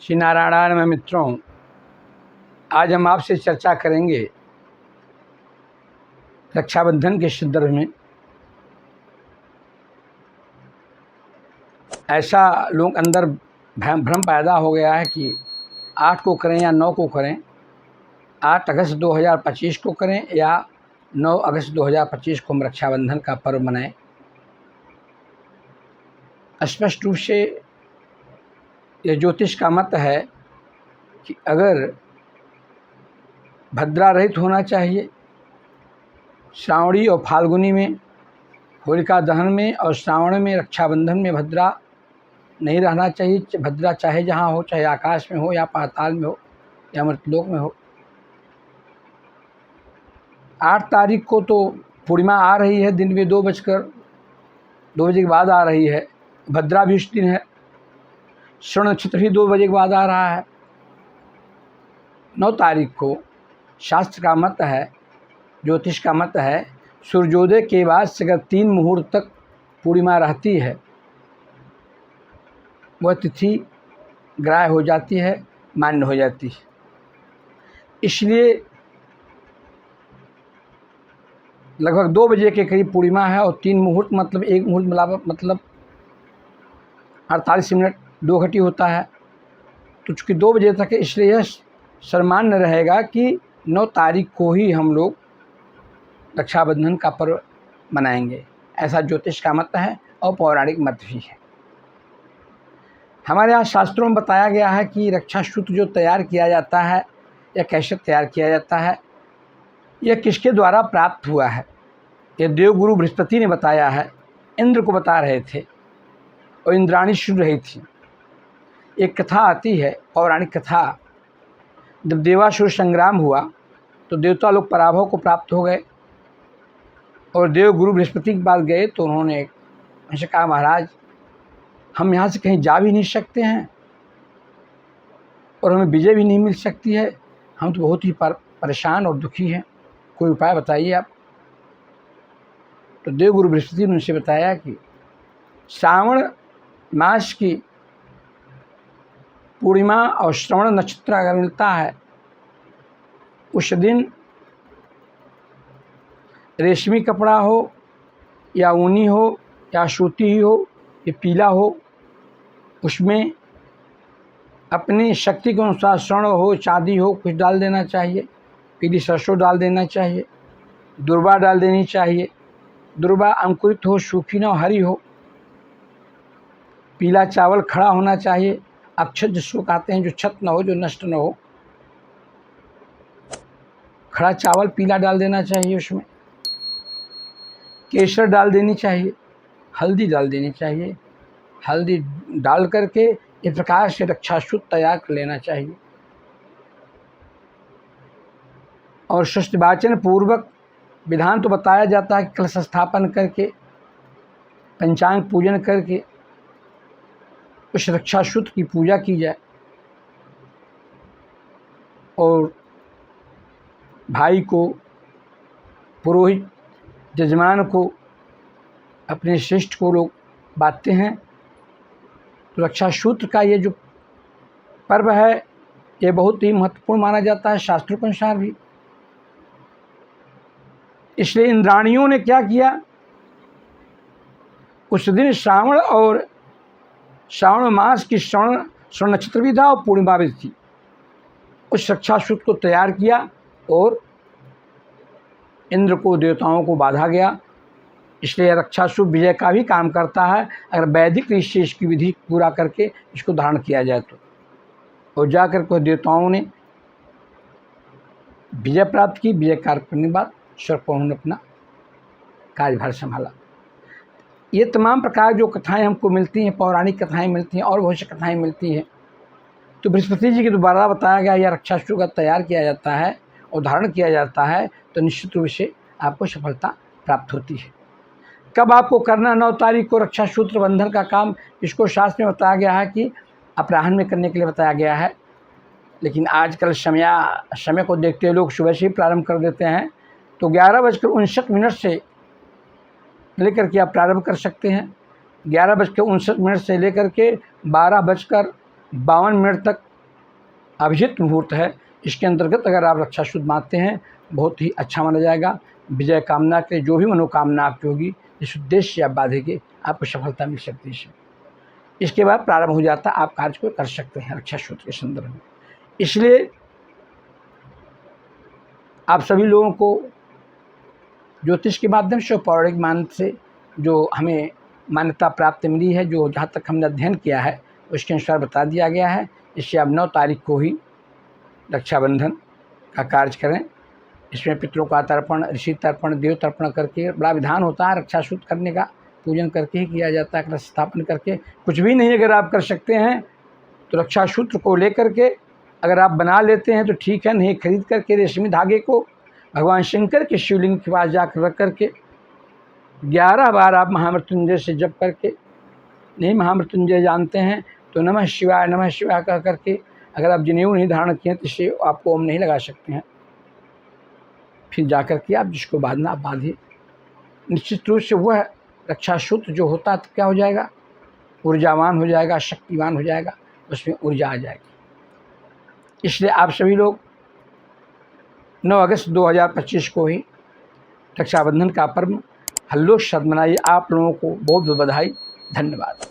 श्री नारायण में मित्रों, आज हम आपसे चर्चा करेंगे रक्षाबंधन के संदर्भ में। ऐसा लोग अंदर भ्रम पैदा हो गया है कि 8 को करें या 9 को करें, 8 अगस्त 2025 को करें या 9 अगस्त 2025 को हम रक्षाबंधन का पर्व मनाएं। स्पष्ट रूप से यह ज्योतिष का मत है कि अगर भद्रा रहित होना चाहिए, श्रावणी और फाल्गुनी में होलिका दहन में और श्रावण में रक्षाबंधन में भद्रा नहीं रहना चाहिए। भद्रा चाहे जहाँ हो, चाहे आकाश में हो या पाताल में हो या मृतलोक में हो। 8 तारीख को तो पूर्णिमा आ रही है, दिन में 2 बजे के बाद आ रही है। भद्रा भी उस दिन है। श्रवण नक्षत्र भी 2 बजे के बाद आ रहा है। 9 तारीख को शास्त्र का मत है, ज्योतिष का मत है, सूर्योदय के बाद से अगर 3 मुहूर्त तक पूर्णिमा रहती है, वह तिथि ग्राह्य हो जाती है, मान्य हो जाती है। इसलिए लगभग 2 बजे के करीब पूर्णिमा है और 3 मुहूर्त मतलब 1 मुहूर्त मतलब 48 मिनट 2 घटी होता है। तो चूँकि 2 बजे तक है, इसलिए यह सर्वमान्य रहेगा कि 9 तारीख को ही हम लोग रक्षाबंधन का पर्व मनाएंगे। ऐसा ज्योतिष का मत है और पौराणिक मत भी है। हमारे यहाँ शास्त्रों में बताया गया है कि रक्षा सूत्र जो तैयार किया जाता है या कैसे तैयार किया जाता है, यह किसके द्वारा प्राप्त हुआ है। यह देवगुरु बृहस्पति ने बताया है, इंद्र को बता रहे थे और इंद्राणी सुन रही थी। एक कथा आती है, पौराणिक कथा। जब देवासुर संग्राम हुआ तो देवता लोग पराभव को प्राप्त हो गए और देवगुरु बृहस्पति के पास गए तो उन्होंने ऐसे कहा, महाराज हम यहाँ से कहीं जा भी नहीं सकते हैं और हमें विजय भी नहीं मिल सकती है। हम तो बहुत ही परेशान और दुखी हैं, कोई उपाय बताइए आप। तो देवगुरु बृहस्पति ने उनसे बताया कि श्रावण मास की पूर्णिमा और श्रवण नक्षत्र अगर मिलता है, उस दिन रेशमी कपड़ा हो या ऊनी हो या सूती ही हो या पीला हो, उसमें अपनी शक्ति के अनुसार स्वर्ण हो चांदी हो कुछ डाल देना चाहिए। पीली सरसों डाल देना चाहिए, दुर्वा डाल देनी चाहिए। दुर्वा अंकुरित हो, सूखी ना हो, हरी हो। पीला चावल खड़ा होना चाहिए, अक्षत जिसको कहते हैं, जो छत न हो, जो नष्ट न हो। खड़ा चावल पीला डाल देना चाहिए। उसमें केसर डाल देनी चाहिए, हल्दी डाल देनी चाहिए। हल्दी डाल करके इस प्रकार से रक्षा सूत्र तैयार कर लेना चाहिए और शस्त्रवाचन पूर्वक विधान तो बताया जाता है कि कलश स्थापन करके पंचांग पूजन करके उस रक्षा सूत्र की पूजा की जाए और भाई को, पुरोहित, जजमान को, अपने श्रेष्ठ को लोग बांटते हैं। तो रक्षा सूत्र का ये जो पर्व है, ये बहुत ही महत्वपूर्ण माना जाता है शास्त्रों के अनुसार भी। इसलिए इंद्राणियों ने क्या किया, उस दिन श्रावण मास की श्रवण नक्षत्र भी था और पूर्णिमा भी थी। उस रक्षा सूत्र को तैयार किया और इंद्र को, देवताओं को बांधा गया। इसलिए रक्षा सूत्र विजय का भी काम करता है अगर वैदिक रीति से इसकी विधि पूरा करके इसको धारण किया जाए तो। और जाकर के देवताओं ने विजय प्राप्त की। विजय कार्य करने के बाद सर्पों ने अपना कार्यभार संभाला। ये तमाम प्रकार जो कथाएं हमको मिलती हैं, पौराणिक कथाएं मिलती हैं और बहुत सी कथाएं मिलती हैं। तो बृहस्पति जी के द्वारा बताया गया यह रक्षा सूत्र का तैयार किया जाता है और धारण किया जाता है तो निश्चित रूप से आपको सफलता प्राप्त होती है। कब आपको करना, 9 तारीख को रक्षा सूत्र बंधन का काम, इसको शास्त्र में बताया गया है कि अपराह्न में करने के लिए बताया गया है। लेकिन आजकल समय को देखते हुए लोग सुबह से ही प्रारंभ कर देते हैं। तो 11:59 से लेकर के आप प्रारंभ कर सकते हैं। 11:59 से लेकर के 12:52 तक अभिजित मुहूर्त है। इसके अंतर्गत अगर आप रक्षा सूत्र बांधते हैं बहुत ही अच्छा माना जाएगा। विजय कामना के जो भी मनोकामना आपकी होगी, जिस उद्देश्य से आप बांधेंगे, आपको सफलता मिल सकती है। इसके बाद प्रारंभ हो जाता है, आप कार्य को कर सकते हैं रक्षा सूत्र के संदर्भ में। इसलिए आप सभी लोगों को ज्योतिष के माध्यम से और पौराणिक मान से जो हमें मान्यता प्राप्त मिली है, जो जहाँ तक हमने अध्ययन किया है उसके अनुसार बता दिया गया है। इससे आप 9 तारीख को ही रक्षाबंधन का कार्य करें। इसमें पितरों का तर्पण, ऋषि तर्पण, देव तर्पण करके बड़ा विधान होता है रक्षा सूत्र करने का। पूजन करके ही किया जाता है, कलश स्थापन करके। कुछ भी नहीं अगर आप कर सकते हैं तो रक्षा सूत्र को लेकर के अगर आप बना लेते हैं तो ठीक है, नहीं खरीद करके रेशमी धागे को भगवान शंकर के शिवलिंग के पास जाकर रख करके 11 बार आप महामृत्युंजय से जप करके, नहीं महामृत्युंजय जानते हैं तो नमः शिवाय कह करके, अगर आप जनेऊ नहीं धारण किए तो इससे आपको ओम नहीं लगा सकते हैं। फिर जाकर के आप जिसको बांधना आप बांधिए। निश्चित रूप से वह रक्षा सूत्र जो होता है तो क्या हो जाएगा, ऊर्जावान हो जाएगा, शक्तिवान हो जाएगा, उसमें ऊर्जा आ जाएगी। इसलिए आप सभी लोग 9 अगस्त 2025 को ही रक्षाबंधन का पर्व हल्लों के साथ मनाइए। आप लोगों को बहुत बहुत बधाई, धन्यवाद।